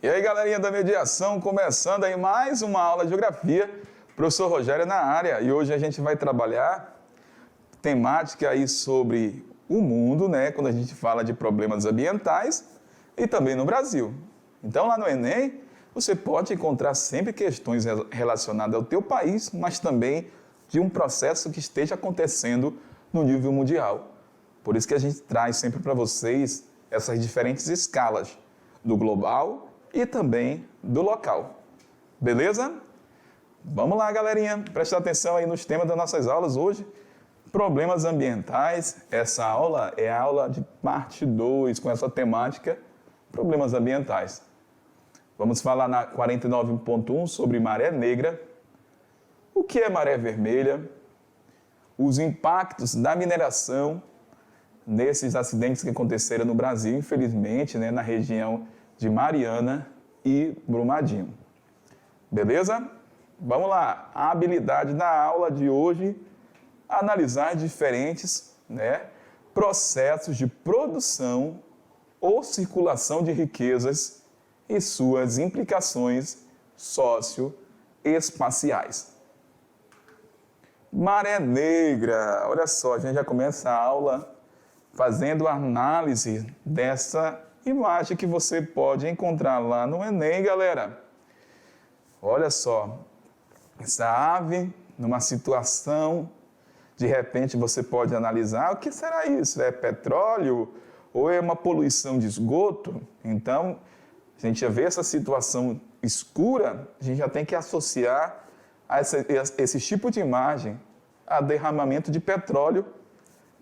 E aí, galerinha da mediação, começando aí mais uma aula de geografia. Professor Rogério na área, e hoje a gente vai trabalhar temática aí sobre o mundo, né, quando a gente fala de problemas ambientais e também no Brasil. Então, lá no Enem, você pode encontrar sempre questões relacionadas ao teu país, mas também de um processo que esteja acontecendo no nível mundial. Por isso que a gente traz sempre para vocês essas diferentes escalas do global e também do local. Beleza? Vamos lá, galerinha. Presta atenção aí nos temas das nossas aulas hoje. Problemas ambientais. Essa aula é a aula de parte 2 com essa temática, problemas ambientais. Vamos falar na 49.1 sobre maré negra. O que é maré vermelha? Os impactos da mineração nesses acidentes que aconteceram no Brasil, infelizmente, né, na região de Mariana e Brumadinho. Beleza? Vamos lá. A habilidade da aula de hoje, analisar diferentes, processos de produção ou circulação de riquezas e suas implicações socioespaciais. Maré negra. Olha só, a gente já começa a aula fazendo a análise dessa imagem que você pode encontrar lá no Enem, galera. Olha só, essa ave numa situação, de repente você pode analisar, o que será isso? É petróleo ou é uma poluição de esgoto? Então, a gente já vê essa situação escura, a gente já tem que associar a esse tipo de imagem a derramamento de petróleo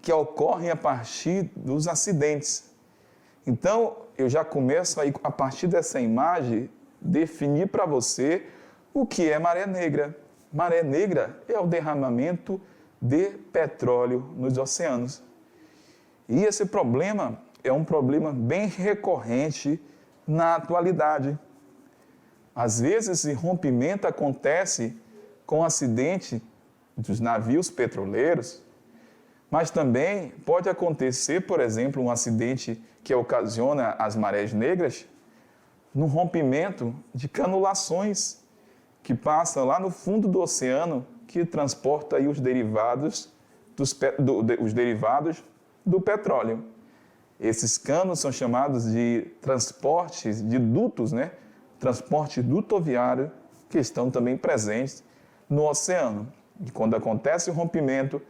que ocorrem a partir dos acidentes. Então, eu já começo aí, a partir dessa imagem, definir para você o que é maré negra. Maré negra é o derramamento de petróleo nos oceanos. E esse problema é um problema bem recorrente na atualidade. Às vezes, esse rompimento acontece com o acidente dos navios petroleiros, mas também pode acontecer, por exemplo, um acidente que ocasiona as marés negras no rompimento de canulações que passam lá no fundo do oceano, que transporta aí os derivados do petróleo. Esses canos são chamados de transportes de dutos, transporte dutoviário, que estão também presentes no oceano. E quando acontece o rompimento,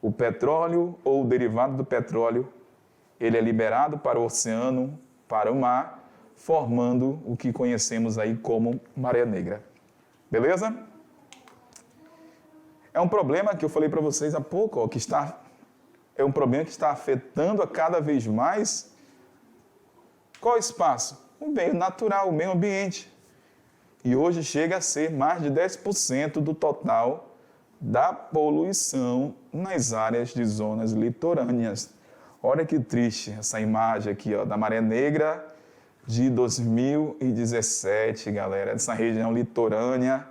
o petróleo ou o derivado do petróleo, ele é liberado para o oceano, para o mar, formando o que conhecemos aí como maré negra. Beleza? É um problema que eu falei para vocês há pouco, é um problema que está afetando a cada vez mais qual espaço? O meio natural, o meio ambiente. E hoje chega a ser mais de 10% do total da poluição nas áreas de zonas litorâneas. Olha que triste essa imagem aqui, da maré negra de 2017, galera. Essa região litorânea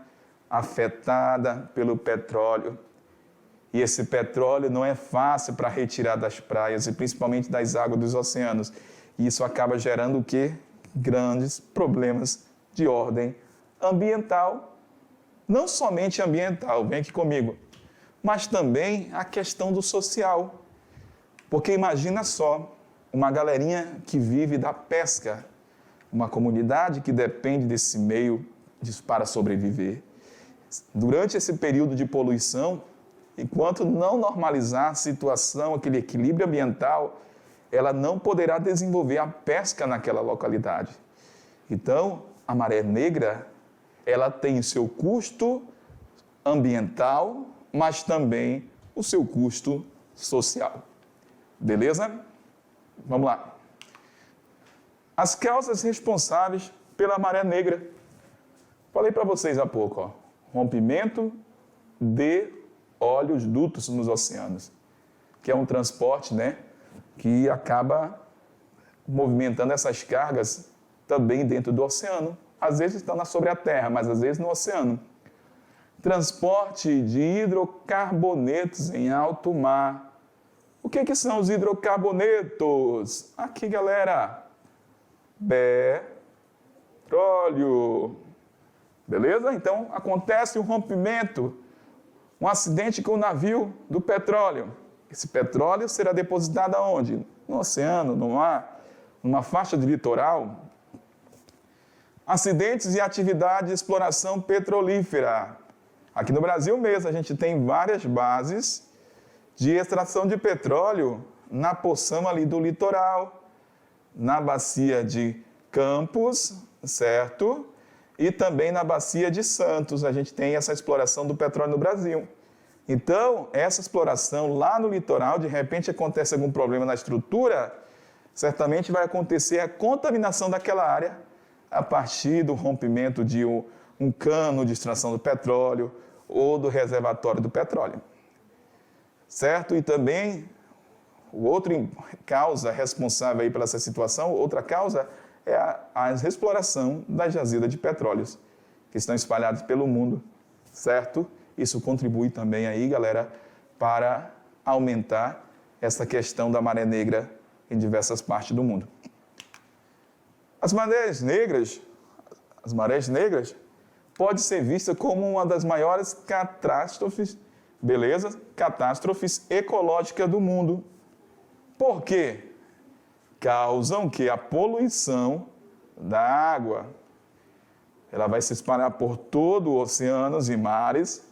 afetada pelo petróleo. E esse petróleo não é fácil para retirar das praias e principalmente das águas dos oceanos. E isso acaba gerando o quê? Grandes problemas de ordem ambiental. Não somente ambiental, vem aqui comigo, mas também a questão do social. Porque imagina só, uma galerinha que vive da pesca, uma comunidade que depende desse meio para sobreviver. Durante esse período de poluição, enquanto não normalizar a situação, aquele equilíbrio ambiental, ela não poderá desenvolver a pesca naquela localidade. Então, a maré negra, ela tem o seu custo ambiental, mas também o seu custo social. Beleza? Vamos lá. As causas responsáveis pela maré negra. Falei para vocês há pouco, rompimento de oleodutos nos oceanos, que é um transporte, que acaba movimentando essas cargas também dentro do oceano. Às vezes estão sobre a terra, mas às vezes no oceano. Transporte de hidrocarbonetos em alto mar. O que são os hidrocarbonetos? Aqui, galera. petróleo. Beleza? Então, acontece um rompimento, um acidente com o navio do petróleo. Esse petróleo será depositado aonde? No oceano, no mar, numa faixa de litoral. Acidentes e atividade de exploração petrolífera. Aqui no Brasil mesmo, a gente tem várias bases de extração de petróleo na porção ali do litoral, na bacia de Campos, certo? E também na bacia de Santos, a gente tem essa exploração do petróleo no Brasil. Então, essa exploração lá no litoral, de repente acontece algum problema na estrutura, certamente vai acontecer a contaminação daquela área a partir do rompimento de um cano de extração do petróleo ou do reservatório do petróleo. Certo? E também, outra causa responsável aí pela essa situação, outra causa é a exploração da jazida de petróleos, que estão espalhados pelo mundo, certo? Isso contribui também aí, galera, para aumentar essa questão da maré negra em diversas partes do mundo. As marés negras pode ser vista como uma das maiores catástrofes, beleza? Catástrofes ecológicas do mundo. Por quê? Causam que a poluição da água, ela vai se espalhar por todo o oceanos e mares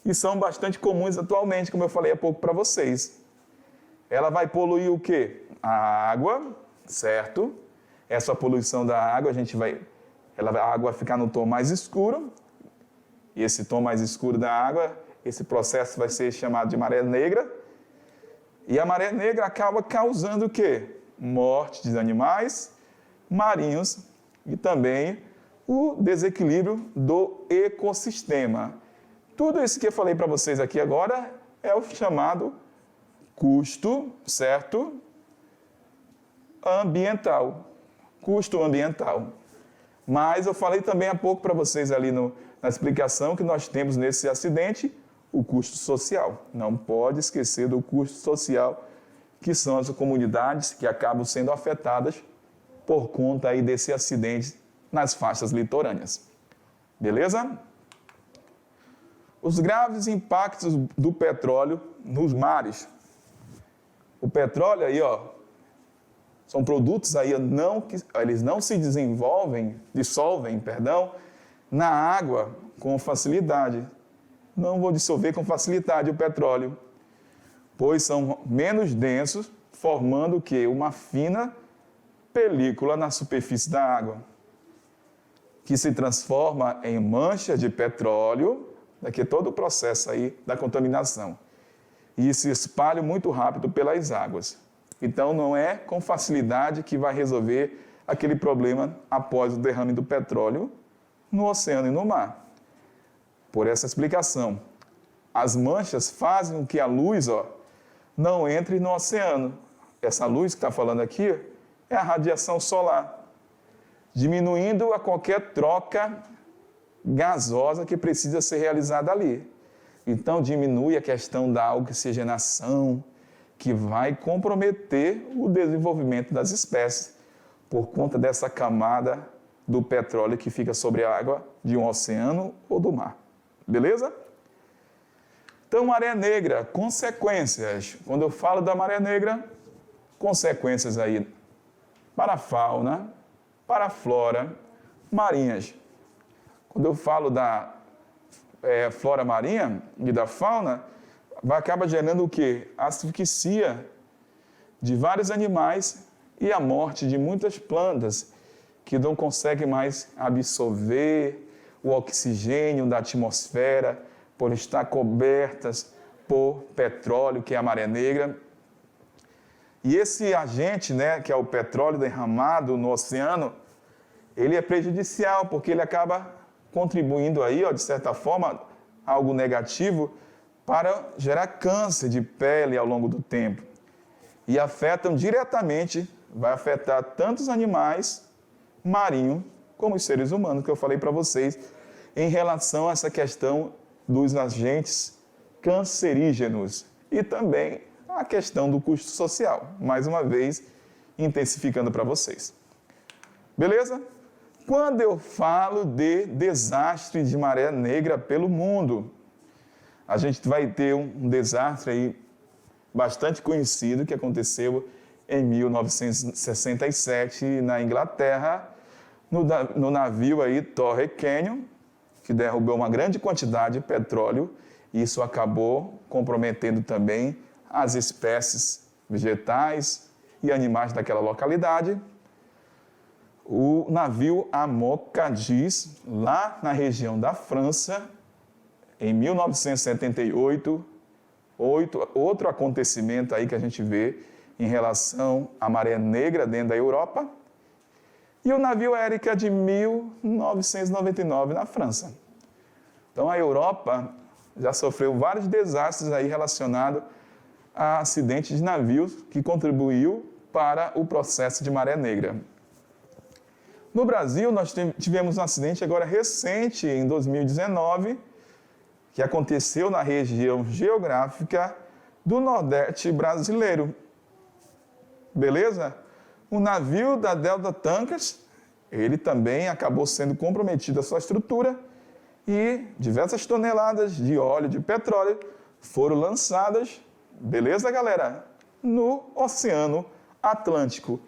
e são bastante comuns atualmente, como eu falei há pouco para vocês. Ela vai poluir o quê? A água, certo? Essa poluição da água, a água vai ficar no tom mais escuro, e esse tom mais escuro da água, esse processo vai ser chamado de maré negra, e a maré negra acaba causando o quê? Morte de animais marinhos e também o desequilíbrio do ecossistema. Tudo isso que eu falei para vocês aqui agora é o chamado custo, certo? Ambiental. Custo ambiental. Mas eu falei também há pouco para vocês ali na explicação que nós temos nesse acidente o custo social. Não pode esquecer do custo social, que são as comunidades que acabam sendo afetadas por conta aí desse acidente nas faixas litorâneas. Beleza? Os graves impactos do petróleo nos mares. O petróleo aí, são produtos aí eles não se dissolvem, na água com facilidade. Não vou dissolver com facilidade o petróleo, pois são menos densos, formando o quê? Uma fina película na superfície da água, que se transforma em mancha de petróleo, daqui é todo o processo aí da contaminação, e se espalha muito rápido pelas águas. Então, não é com facilidade que vai resolver aquele problema após o derrame do petróleo no oceano e no mar. Por essa explicação, as manchas fazem com que a luz não entre no oceano. Essa luz que está falando aqui é a radiação solar, diminuindo a qualquer troca gasosa que precisa ser realizada ali. Então, diminui a questão da oxigenação, que vai comprometer o desenvolvimento das espécies por conta dessa camada do petróleo que fica sobre a água de um oceano ou do mar. Beleza? Então, maré negra, consequências. Quando eu falo da maré negra, consequências aí para a fauna, para a flora marinhas. Quando eu falo da flora marinha e da fauna, acaba gerando o quê? A asfixia de vários animais e a morte de muitas plantas que não conseguem mais absorver o oxigênio da atmosfera por estar cobertas por petróleo, que é a maré negra. E esse agente, que é o petróleo derramado no oceano, ele é prejudicial porque ele acaba contribuindo aí, de certa forma, algo negativo para gerar câncer de pele ao longo do tempo. E afetam diretamente, vai afetar tanto os animais marinhos como os seres humanos, que eu falei para vocês, em relação a essa questão dos agentes cancerígenos e também a questão do custo social, mais uma vez, intensificando para vocês. Beleza? quando eu falo de desastre de maré negra pelo mundo, a gente vai ter um desastre aí bastante conhecido que aconteceu em 1967 na Inglaterra, no navio aí Torrey Canyon, que derrubou uma grande quantidade de petróleo. Isso acabou comprometendo também as espécies vegetais e animais daquela localidade. O navio Amor Cadiz, lá na região da França, em 1978, outro acontecimento aí que a gente vê em relação à maré negra dentro da Europa, e o navio Erika de 1999 na França. Então a Europa já sofreu vários desastres aí relacionados a acidentes de navios que contribuiu para o processo de maré negra. No Brasil, nós tivemos um acidente agora recente, em 2019, que aconteceu na região geográfica do Nordeste brasileiro. Beleza? O navio da Delta Tankers, ele também acabou sendo comprometido a sua estrutura e diversas toneladas de óleo de petróleo foram lançadas, beleza, galera? No Oceano Atlântico.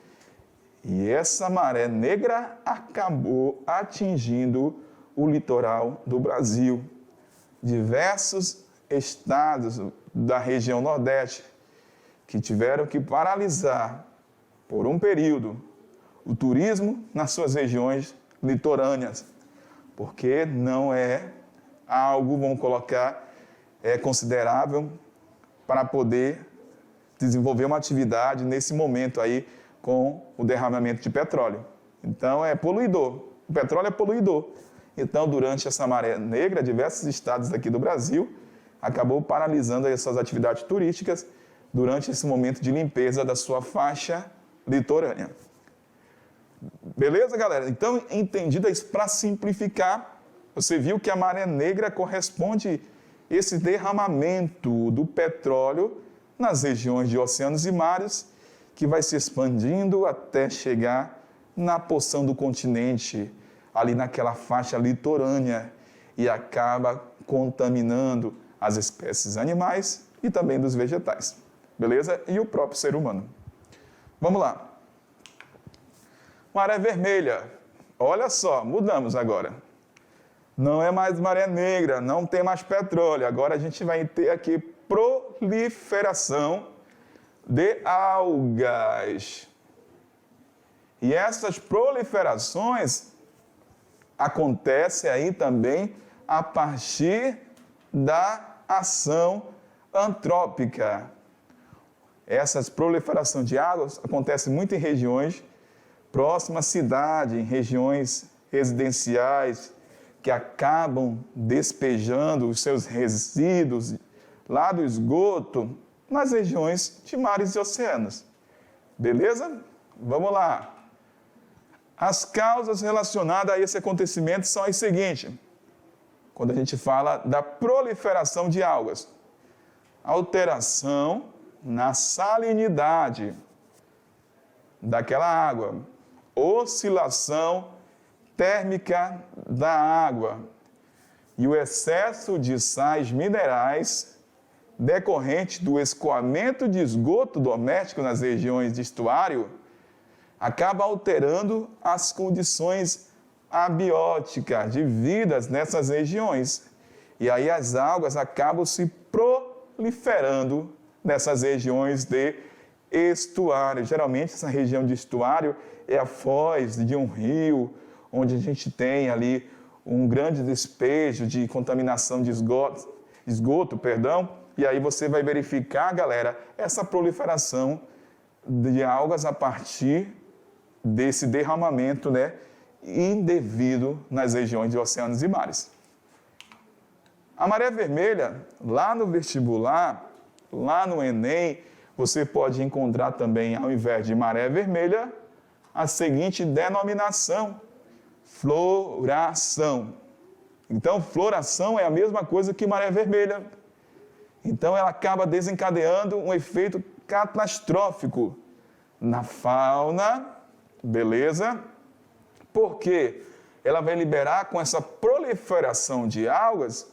E essa maré negra acabou atingindo o litoral do Brasil. Diversos estados da região Nordeste que tiveram que paralisar por um período o turismo nas suas regiões litorâneas, porque não é algo, vamos colocar, considerável para poder desenvolver uma atividade nesse momento aí com o derramamento de petróleo. Então é poluidor, o petróleo é poluidor. Então, durante essa maré negra, diversos estados aqui do Brasil acabou paralisando as suas atividades turísticas durante esse momento de limpeza da sua faixa litorânea. Beleza, galera? Então, entendido isso, para simplificar, você viu que a maré negra corresponde a esse derramamento do petróleo nas regiões de oceanos e mares, que vai se expandindo até chegar na porção do continente, ali naquela faixa litorânea, e acaba contaminando as espécies animais e também dos vegetais. Beleza? E o próprio ser humano. Vamos lá. Maré vermelha. Olha só, mudamos agora. Não é mais maré negra, não tem mais petróleo. Agora a gente vai ter aqui proliferação de algas. E essas proliferações acontecem aí também a partir da ação antrópica. Essas proliferação de águas acontecem muito em regiões próximas à cidade, em regiões residenciais, que acabam despejando os seus resíduos lá do esgoto nas regiões de mares e oceanos. Beleza? Vamos lá. As causas relacionadas a esse acontecimento são as seguintes. Quando a gente fala da proliferação de algas, alteração na salinidade daquela água, oscilação térmica da água e o excesso de sais minerais decorrente do escoamento de esgoto doméstico nas regiões de estuário acaba alterando as condições abióticas de vidas nessas regiões. E aí as algas acabam se proliferando nessas regiões de estuário. Geralmente essa região de estuário é a foz de um rio, onde a gente tem ali um grande despejo de contaminação de esgoto, e aí você vai verificar, galera, essa proliferação de algas a partir desse derramamento, né, indevido nas regiões de oceanos e mares. A maré vermelha, lá no vestibular, lá no Enem, você pode encontrar também, ao invés de maré vermelha, a seguinte denominação: floração. Então, floração é a mesma coisa que maré vermelha. Então, ela acaba desencadeando um efeito catastrófico na fauna, beleza? Porque ela vai liberar, com essa proliferação de algas,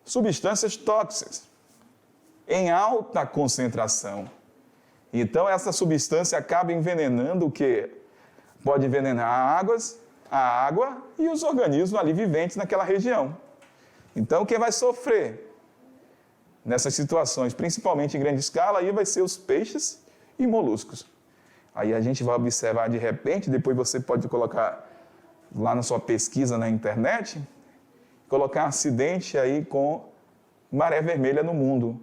substâncias tóxicas em alta concentração. Então, essa substância acaba envenenando o quê? Pode envenenar a água e os organismos ali viventes naquela região. Então, quem vai sofrer nessas situações, principalmente em grande escala, aí vai ser os peixes e moluscos. Aí a gente vai observar de repente, depois você pode colocar lá na sua pesquisa na internet, colocar acidente aí com maré vermelha no mundo.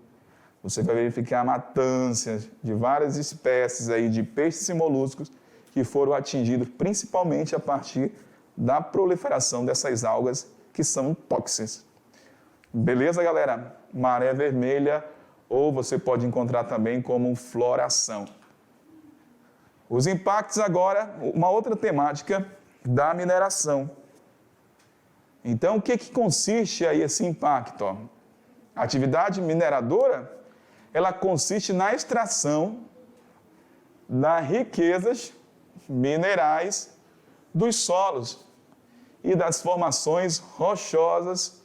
Você vai verificar matanças de várias espécies aí de peixes e moluscos que foram atingidos principalmente a partir da proliferação dessas algas que são tóxicas. Beleza, galera? Maré vermelha, ou você pode encontrar também como floração. Os impactos agora, uma outra temática da mineração. Então, o que consiste aí esse impacto? A atividade mineradora, ela consiste na extração das riquezas minerais dos solos e das formações rochosas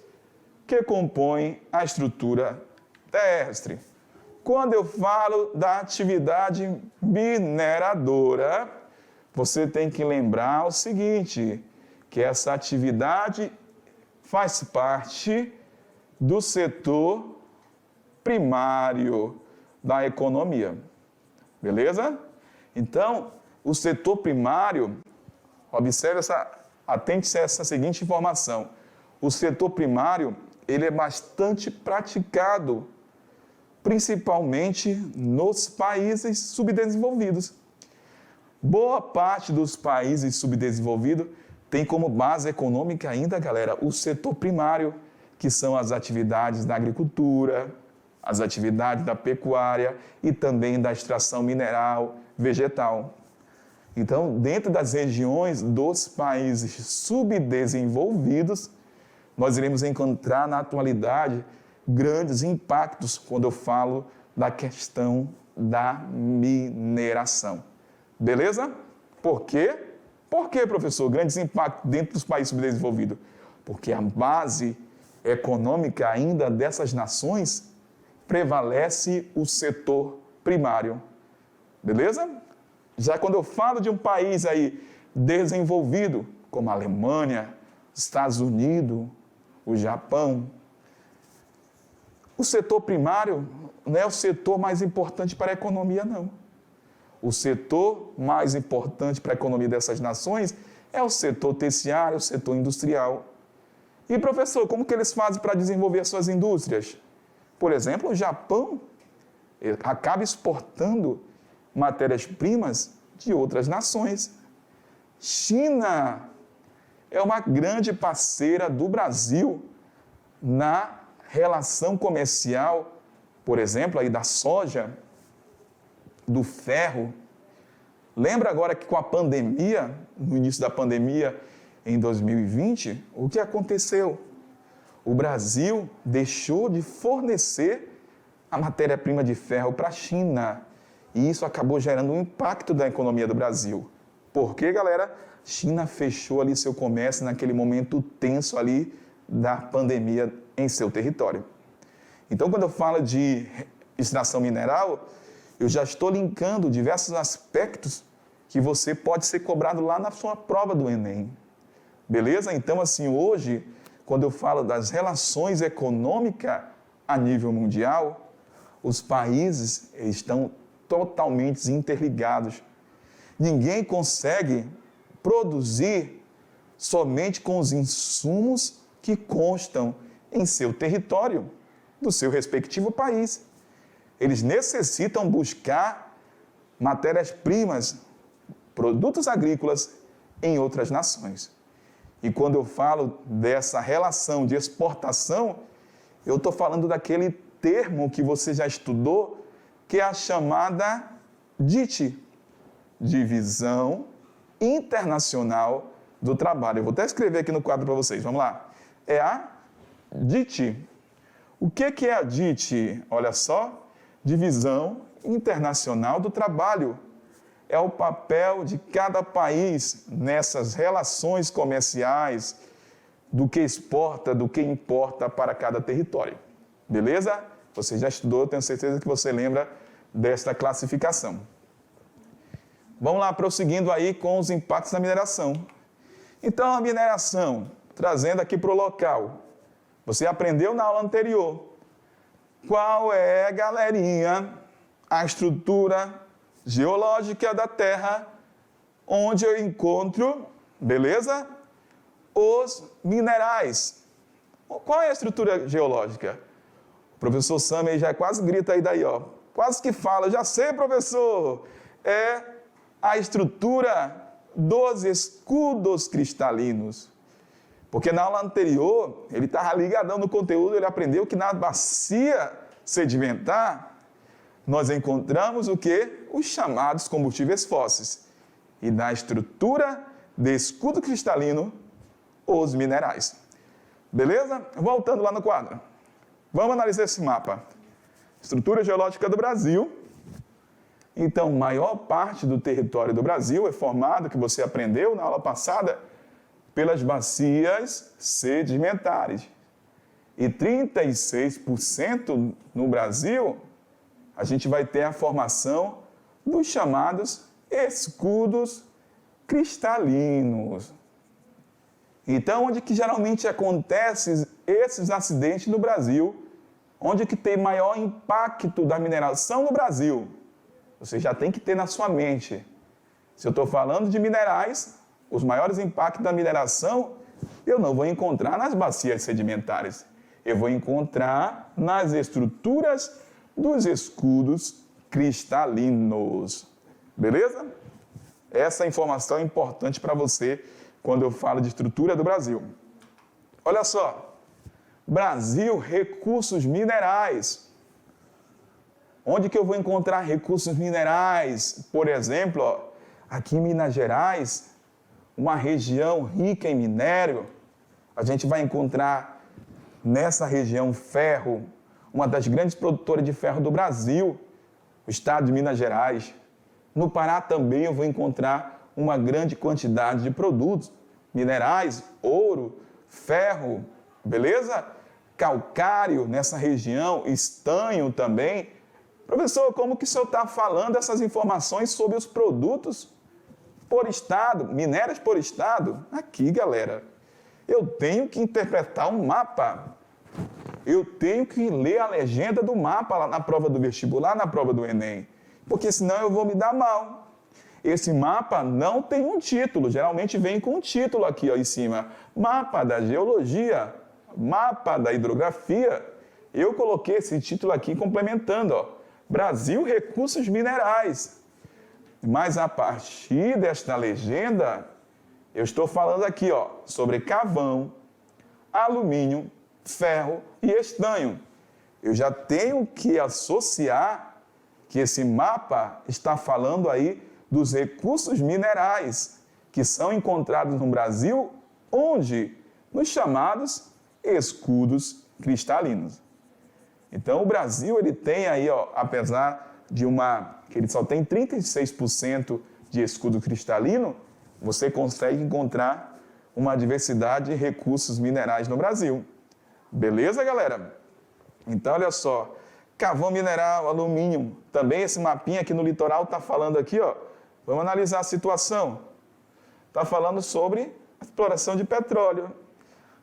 que compõem a estrutura terrestre. Quando eu falo da atividade mineradora, você tem que lembrar o seguinte, que essa atividade faz parte do setor primário da economia. Beleza? Então, o setor primário, atente-se a essa seguinte informação. O setor primário, ele é bastante praticado, principalmente nos países subdesenvolvidos. Boa parte dos países subdesenvolvidos tem como base econômica ainda, galera, o setor primário, que são as atividades da agricultura, as atividades da pecuária e também da extração mineral, vegetal. Então, dentro das regiões dos países subdesenvolvidos, nós iremos encontrar na atualidade grandes impactos quando eu falo da questão da mineração. Beleza? Por quê? Por que, professor, grandes impactos dentro dos países subdesenvolvidos? Porque a base econômica ainda dessas nações prevalece o setor primário. Beleza? Já quando eu falo de um país aí desenvolvido, como a Alemanha, Estados Unidos, o Japão, o setor primário não é o setor mais importante para a economia, não. O setor mais importante para a economia dessas nações é o setor terciário, o setor industrial. E, professor, como que eles fazem para desenvolver as suas indústrias? Por exemplo, o Japão acaba exportando matérias-primas de outras nações. China é uma grande parceira do Brasil na relação comercial, por exemplo, aí da soja, do ferro. Lembra agora que com a pandemia, no início da pandemia, em 2020, o que aconteceu? O Brasil deixou de fornecer a matéria-prima de ferro para a China. E isso acabou gerando um impacto da economia do Brasil. Por quê, galera? China fechou ali seu comércio naquele momento tenso ali da pandemia em seu território. Então, quando eu falo de extração mineral, eu já estou linkando diversos aspectos que você pode ser cobrado lá na sua prova do Enem. Beleza? Então, assim, hoje, quando eu falo das relações econômicas a nível mundial, os países estão totalmente interligados. Ninguém consegue produzir somente com os insumos que constam em seu território, do seu respectivo país. Eles necessitam buscar matérias-primas, produtos agrícolas em outras nações. E quando eu falo dessa relação de exportação, eu estou falando daquele termo que você já estudou, que é a chamada DIT, Divisão Internacional do Trabalho. Eu vou até escrever aqui no quadro para vocês, vamos lá. É a DIT. O que é a DIT? Olha só, Divisão Internacional do Trabalho. é o papel de cada país nessas relações comerciais, do que exporta, do que importa para cada território. Beleza? Você já estudou, tenho certeza que você lembra desta classificação. Vamos lá, prosseguindo aí com os impactos da mineração. Então, a mineração, trazendo aqui para o local, você aprendeu na aula anterior qual é, galerinha, a estrutura geológica da Terra, onde eu encontro, beleza? Os minerais. Qual é a estrutura geológica? O professor Sam aí já quase grita aí daí, ó. Quase que fala, já sei, professor. É a estrutura dos escudos cristalinos. Porque na aula anterior, ele estava ligadão no conteúdo, ele aprendeu que na bacia sedimentar, nós encontramos o quê? Os chamados combustíveis fósseis. E na estrutura de escudo cristalino, os minerais. Beleza? Voltando lá no quadro. Vamos analisar esse mapa. Estrutura geológica do Brasil. Então, maior parte do território do Brasil é formado, que você aprendeu na aula passada, pelas bacias sedimentares. E 36% no Brasil, a gente vai ter a formação dos chamados escudos cristalinos. Então, onde que geralmente acontecem esses acidentes no Brasil? Onde que tem maior impacto da mineração no Brasil? Você já tem que ter na sua mente. Se eu estou falando de minerais, os maiores impactos da mineração, eu não vou encontrar nas bacias sedimentares. Eu vou encontrar nas estruturas dos escudos cristalinos. Beleza? Essa informação é importante para você quando eu falo de estrutura do Brasil. Olha só. Brasil, recursos minerais. Onde que eu vou encontrar recursos minerais? Por exemplo, ó, aqui em Minas Gerais, uma região rica em minério, a gente vai encontrar nessa região ferro, uma das grandes produtoras de ferro do Brasil, o estado de Minas Gerais. No Pará também eu vou encontrar uma grande quantidade de produtos, minerais, ouro, ferro, beleza? Calcário nessa região, estanho também. Professor, como que o senhor está falando essas informações sobre os produtos por estado, minérios por estado? Aqui, galera, eu tenho que interpretar um mapa. Eu tenho que ler a legenda do mapa lá na prova do vestibular, na prova do Enem. Porque senão eu vou me dar mal. Esse mapa não tem um título, geralmente vem com um título aqui ó, em cima. Mapa da geologia, mapa da hidrografia. Eu coloquei esse título aqui complementando, ó. Brasil, recursos minerais. Mas a partir desta legenda, eu estou falando aqui ó, sobre carvão, alumínio, ferro e estanho. Eu já tenho que associar que esse mapa está falando aí dos recursos minerais que são encontrados no Brasil, onde? Nos chamados escudos cristalinos. Então, o Brasil, ele tem aí, ó, apesar de que ele só tem 36% de escudo cristalino, você consegue encontrar uma diversidade de recursos minerais no Brasil. Beleza, galera? Então, olha só, carvão mineral, alumínio, também esse mapinha aqui no litoral está falando aqui, ó, vamos analisar a situação. Está falando sobre a exploração de petróleo.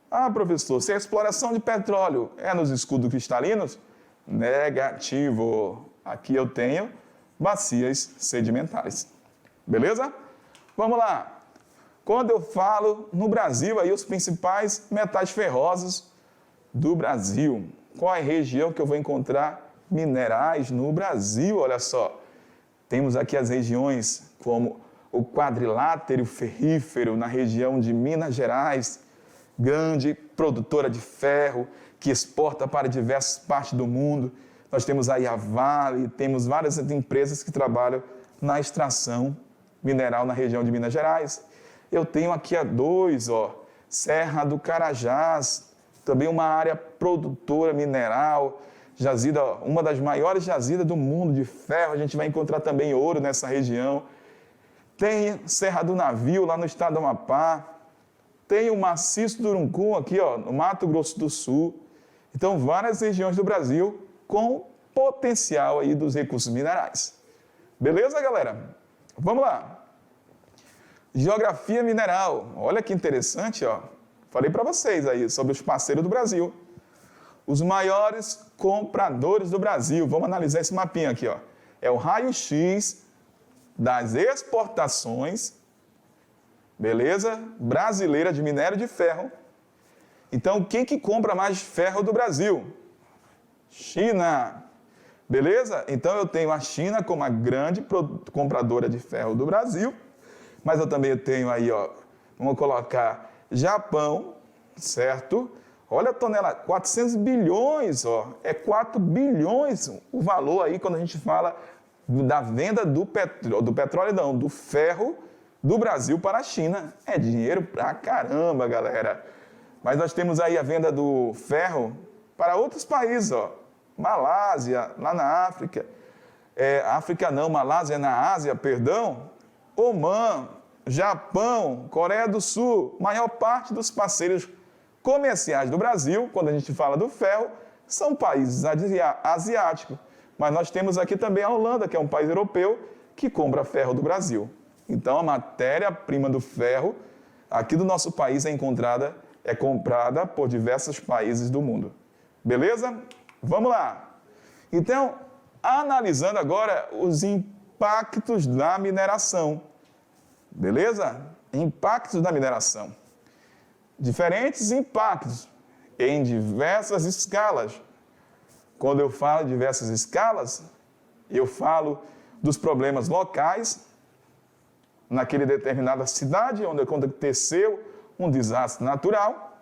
Ah, professor, se a exploração de petróleo é nos escudos cristalinos, negativo. Aqui eu tenho bacias sedimentares. Beleza? Vamos lá. Quando eu falo no Brasil, aí os principais metais ferrosos do Brasil. Qual é a região que eu vou encontrar minerais no Brasil? Olha só. Temos aqui as regiões como o quadrilátero ferrífero na região de Minas Gerais, grande produtora de ferro, que exporta para diversas partes do mundo. Nós temos aí a Vale, temos várias empresas que trabalham na extração mineral na região de Minas Gerais. Eu tenho aqui a 2, ó, Serra do Carajás, também uma área produtora mineral, jazida, uma das maiores jazidas do mundo de ferro. A gente vai encontrar também ouro nessa região. tem Serra do Navio, lá no estado do Amapá, tem o Maciço do Urucum, aqui ó, no Mato Grosso do Sul. Então, várias regiões do Brasil com potencial aí dos recursos minerais. Beleza, galera? Vamos lá. Geografia mineral. Olha que interessante, ó. Falei para vocês aí sobre os parceiros do Brasil. Os maiores compradores do Brasil. Vamos analisar esse mapinha aqui, ó. É o raio-x das exportações, beleza? Brasileira de minério de ferro. Então, quem que compra mais ferro do Brasil? China. Beleza? Então, eu tenho a China como a grande compradora de ferro do Brasil, mas eu também tenho aí, ó, vamos colocar Japão, certo? Olha a tonelada, 400 bilhões, ó, é 4 bilhões o valor aí quando a gente fala da venda do petróleo, não, do ferro do Brasil para a China. É dinheiro pra caramba, galera. Mas nós temos aí a venda do ferro para outros países, ó. Malásia, lá na África. África não, Malásia na Ásia, perdão. Omã, Japão, Coreia do Sul. Maior parte dos parceiros comerciais do Brasil, quando a gente fala do ferro, são países asiáticos. Mas nós temos aqui também a Holanda, que é um país europeu, que compra ferro do Brasil. Então, a matéria-prima do ferro aqui do nosso país é comprada por diversos países do mundo. Beleza? Vamos lá. Então, analisando agora os impactos da mineração. Beleza? Impactos da mineração. Diferentes impactos em diversas escalas. Quando eu falo de diversas escalas, eu falo dos problemas locais, naquela determinada cidade onde aconteceu um desastre natural,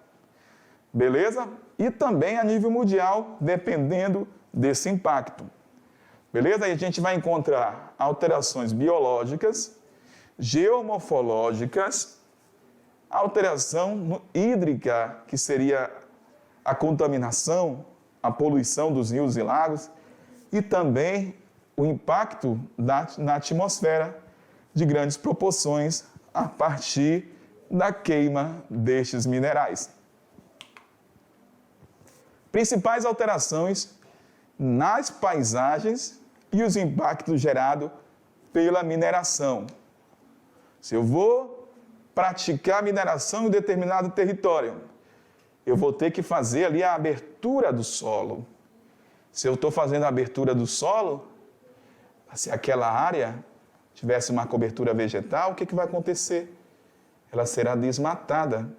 beleza? E também a nível mundial, dependendo desse impacto. Beleza? Aí a gente vai encontrar alterações biológicas, geomorfológicas, alteração hídrica, que seria a contaminação, a poluição dos rios e lagos, e também o impacto na atmosfera de grandes proporções a partir da queima destes minerais. Principais alterações nas paisagens e os impactos gerados pela mineração. Se eu vou praticar mineração em determinado território, eu vou ter que fazer ali a abertura do solo. Se eu estou fazendo a abertura do solo, se aquela área tivesse uma cobertura vegetal, o que vai acontecer? Ela será desmatada.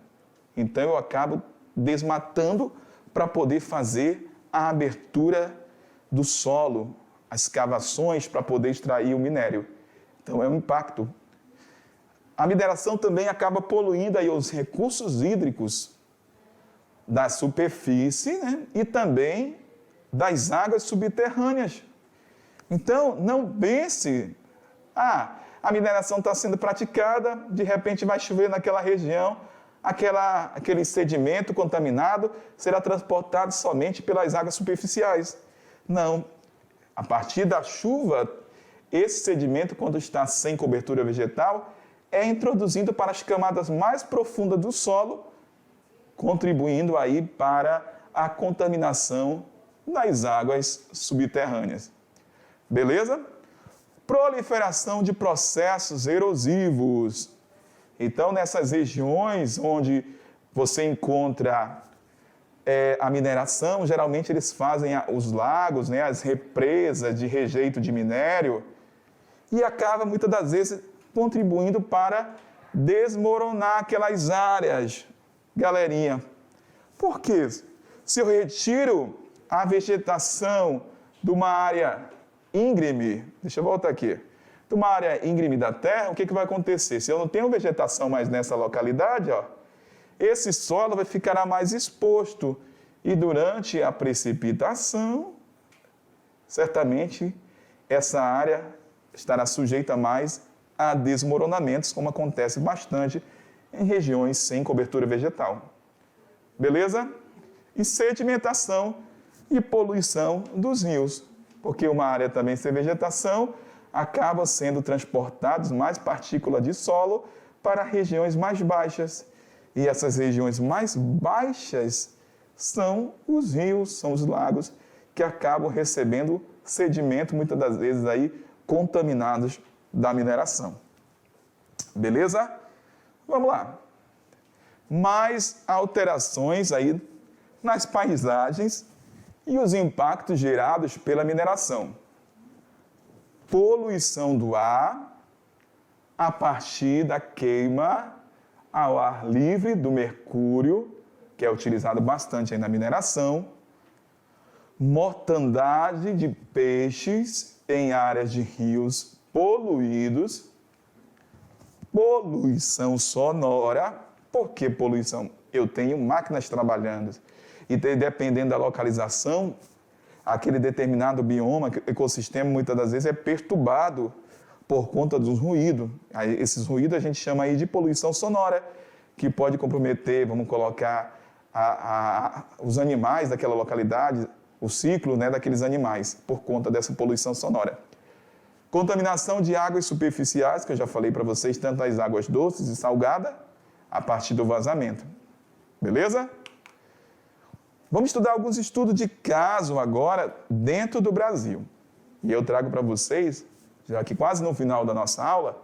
Então, eu acabo desmatando para poder fazer a abertura do solo, as escavações para poder extrair o minério. Então, é um impacto. A mineração também acaba poluindo aí os recursos hídricos da superfície, né? E também das águas subterrâneas. Então, não pense, a mineração está sendo praticada, de repente vai chover naquela região, aquele sedimento contaminado será transportado somente pelas águas superficiais. Não. A partir da chuva, esse sedimento, quando está sem cobertura vegetal, é introduzido para as camadas mais profundas do solo, contribuindo aí para a contaminação das águas subterrâneas. Beleza? Proliferação de processos erosivos. Então, nessas regiões onde você encontra a mineração, geralmente eles fazem os lagos, né, as represas de rejeito de minério, e acaba, muitas das vezes, contribuindo para desmoronar aquelas áreas. Galerinha, por quê? Se eu retiro a vegetação de uma área íngreme, deixa eu voltar aqui, de uma área íngreme da terra, o que vai acontecer? Se eu não tenho vegetação mais nessa localidade, ó, esse solo vai ficar mais exposto e durante a precipitação, certamente essa área estará sujeita mais a desmoronamentos, como acontece bastante em regiões sem cobertura vegetal. Beleza? E sedimentação e poluição dos rios, porque uma área também sem vegetação, acabam sendo transportados mais partículas de solo para regiões mais baixas. E essas regiões mais baixas são os rios, são os lagos, que acabam recebendo sedimento, muitas das vezes aí contaminados da mineração. Beleza? Vamos lá. Mais alterações aí nas paisagens e os impactos gerados pela mineração. Poluição do ar a partir da queima ao ar livre do mercúrio, que é utilizado bastante aí na mineração. Mortandade de peixes em áreas de rios poluídos. Poluição sonora. Por que poluição? Eu tenho máquinas trabalhando e dependendo da localização, aquele determinado bioma, ecossistema, muitas das vezes é perturbado por conta dos ruídos. Aí, esses ruídos a gente chama aí de poluição sonora, que pode comprometer, vamos colocar, os animais daquela localidade, o ciclo, né, daqueles animais, por conta dessa poluição sonora. Contaminação de águas superficiais, que eu já falei para vocês, tanto as águas doces e salgadas, a partir do vazamento. Beleza? Vamos estudar alguns estudos de caso agora dentro do Brasil. E eu trago para vocês, já que quase no final da nossa aula,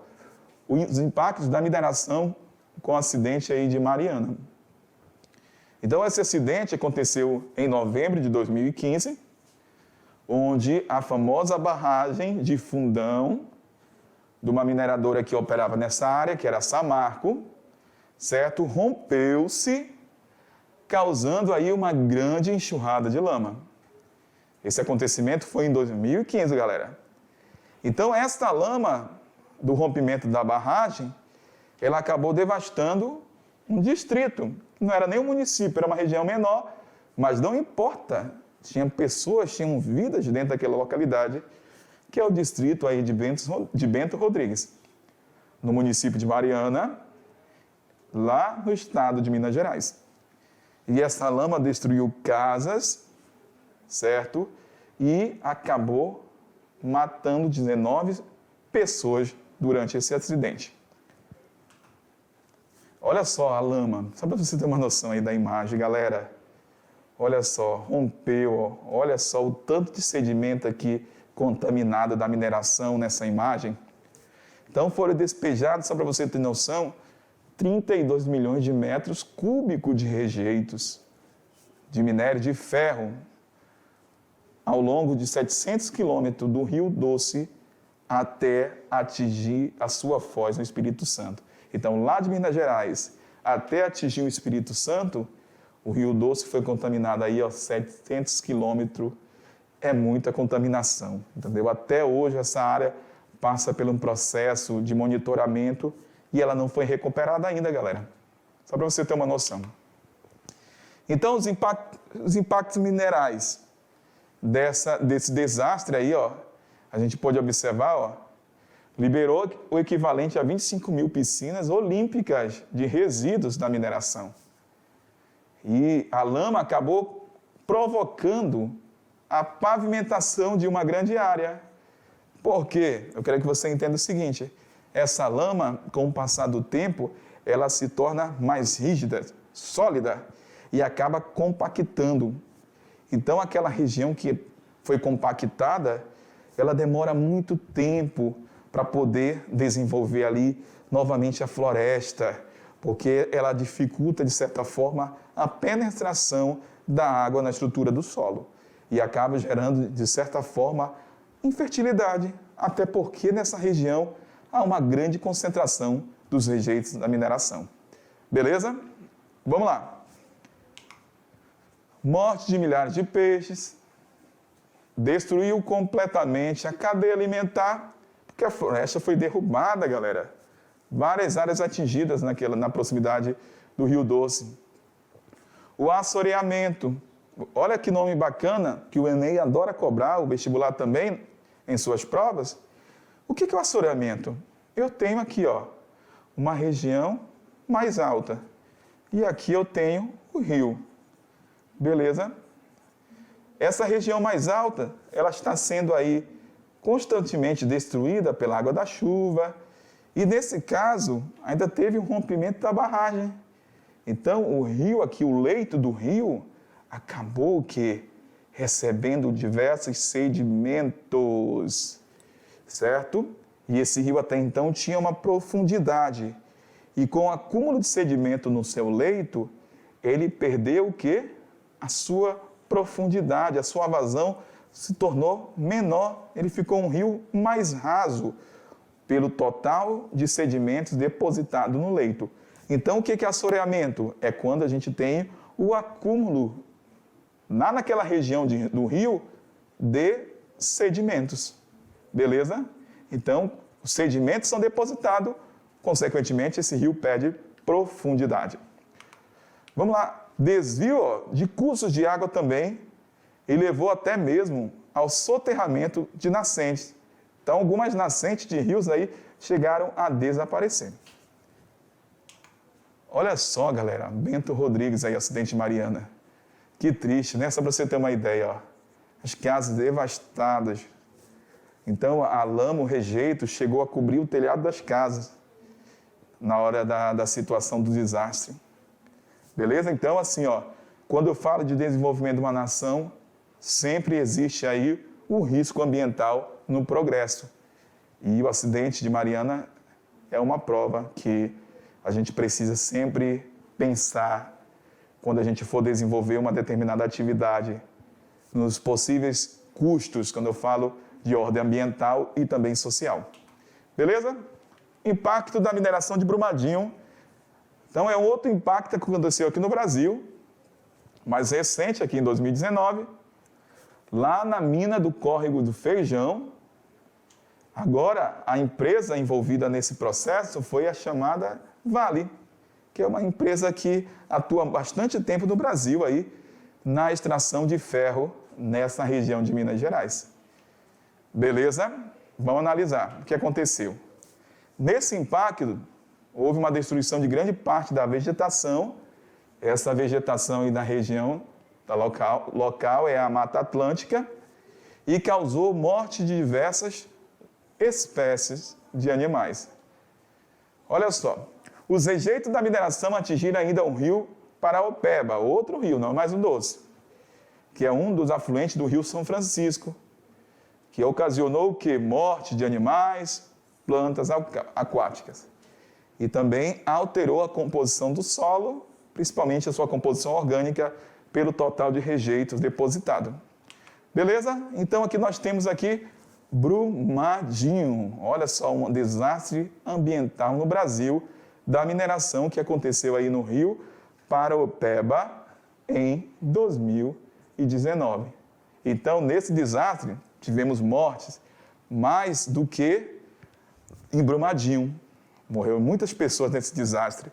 os impactos da mineração com o acidente aí de Mariana. Então, esse acidente aconteceu em novembro de 2015, onde a famosa barragem de Fundão, de uma mineradora que operava nessa área, que era a Samarco, certo? Rompeu-se, causando aí uma grande enxurrada de lama. Esse acontecimento foi em 2015, galera. Então, esta lama do rompimento da barragem, ela acabou devastando um distrito. Não era nem um município, era uma região menor, mas não importa. Tinha pessoas, tinham vidas dentro daquela localidade, que é o distrito aí de Bento Rodrigues, no município de Mariana, lá no estado de Minas Gerais. E essa lama destruiu casas, certo? E acabou matando 19 pessoas durante esse acidente. Olha só a lama, só para você ter uma noção aí da imagem, galera. Olha só, rompeu, ó. Olha só o tanto de sedimento aqui contaminado da mineração nessa imagem. Então foram despejados, só para você ter noção, 32 milhões de metros cúbicos de rejeitos de minério de ferro ao longo de 700 quilômetros do Rio Doce até atingir a sua foz no Espírito Santo. Então, lá de Minas Gerais até atingir o Espírito Santo, o Rio Doce foi contaminado aí a 700 quilômetros. É muita contaminação, entendeu? Até hoje essa área passa por um processo de monitoramento e ela não foi recuperada ainda, galera. Só para você ter uma noção. Então, os impactos minerais desse desastre aí, ó, a gente pode observar, ó, liberou o equivalente a 25 mil piscinas olímpicas de resíduos da mineração. E a lama acabou provocando a pavimentação de uma grande área. Por quê? Eu quero que você entenda o seguinte: essa lama, com o passar do tempo, ela se torna mais rígida, sólida e acaba compactando. Então, aquela região que foi compactada, ela demora muito tempo para poder desenvolver ali novamente a floresta, porque ela dificulta, de certa forma, a penetração da água na estrutura do solo e acaba gerando, de certa forma, infertilidade, até porque nessa região há uma grande concentração dos rejeitos da mineração. Beleza? Vamos lá. Morte de milhares de peixes, destruiu completamente a cadeia alimentar, porque a floresta foi derrubada, galera. Várias áreas atingidas na proximidade do Rio Doce. O assoreamento. Olha que nome bacana, que o Enem adora cobrar, o vestibular também, em suas provas. O que é o assoreamento? Eu tenho aqui, ó, uma região mais alta. E aqui eu tenho o rio. Beleza? Essa região mais alta, ela está sendo aí constantemente destruída pela água da chuva. E nesse caso, ainda teve um rompimento da barragem. Então, o rio aqui, o leito do rio, acabou que recebendo diversos sedimentos, certo? E esse rio até então tinha uma profundidade. E com o acúmulo de sedimento no seu leito, ele perdeu o quê? A sua profundidade, a sua vazão se tornou menor. Ele ficou um rio mais raso pelo total de sedimentos depositado no leito. Então, o que é assoreamento? É quando a gente tem o acúmulo lá naquela região do rio de sedimentos. Beleza? Então, os sedimentos são depositados, consequentemente, esse rio perde profundidade. Vamos lá. Desvio de cursos de água também, e levou até mesmo ao soterramento de nascentes. Então, algumas nascentes de rios aí chegaram a desaparecer. Olha só, galera, Bento Rodrigues aí, acidente de Mariana. Que triste, né? Só para você ter uma ideia, ó. As casas devastadas. Então, a lama, o rejeito, chegou a cobrir o telhado das casas na hora da situação do desastre. Beleza? Então, assim, ó, quando eu falo de desenvolvimento de uma nação, sempre existe aí o risco ambiental no progresso. E o acidente de Mariana é uma prova que a gente precisa sempre pensar quando a gente for desenvolver uma determinada atividade, nos possíveis custos, quando eu falo de ordem ambiental e também social. Beleza? Impacto da mineração de Brumadinho. Então, é um outro impacto que aconteceu aqui no Brasil, mais recente, aqui em 2019, lá na mina do Córrego do Feijão. Agora, a empresa envolvida nesse processo foi a chamada Vale, que é uma empresa que atua há bastante tempo no Brasil aí, na extração de ferro nessa região de Minas Gerais. Beleza? Vamos analisar o que aconteceu. Nesse impacto, houve uma destruição de grande parte da vegetação. Essa vegetação aí na região local é a Mata Atlântica e causou morte de diversas espécies de animais. Olha só, os rejeitos da mineração atingiram ainda o rio Paraopeba, outro rio, não mais o Doce, que é um dos afluentes do rio São Francisco, que ocasionou o quê? Morte de animais, plantas aquáticas. E também alterou a composição do solo, principalmente a sua composição orgânica, pelo total de rejeitos depositados. Beleza? Então, aqui nós temos aqui Brumadinho. Olha só, um desastre ambiental no Brasil da mineração que aconteceu aí no rio Paraopeba em 2019. Então, nesse desastre, tivemos mortes mais do que em Brumadinho. Morreram muitas pessoas nesse desastre.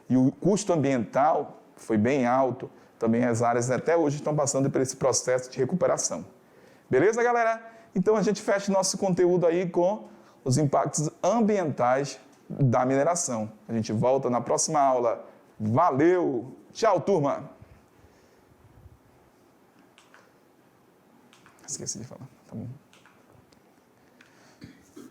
E o custo ambiental foi bem alto. Também as áreas até hoje estão passando por esse processo de recuperação. Beleza, galera? Então a gente fecha nosso conteúdo aí com os impactos ambientais da mineração. A gente volta na próxima aula. Valeu! Tchau, turma! Esqueci de falar. Tá bom.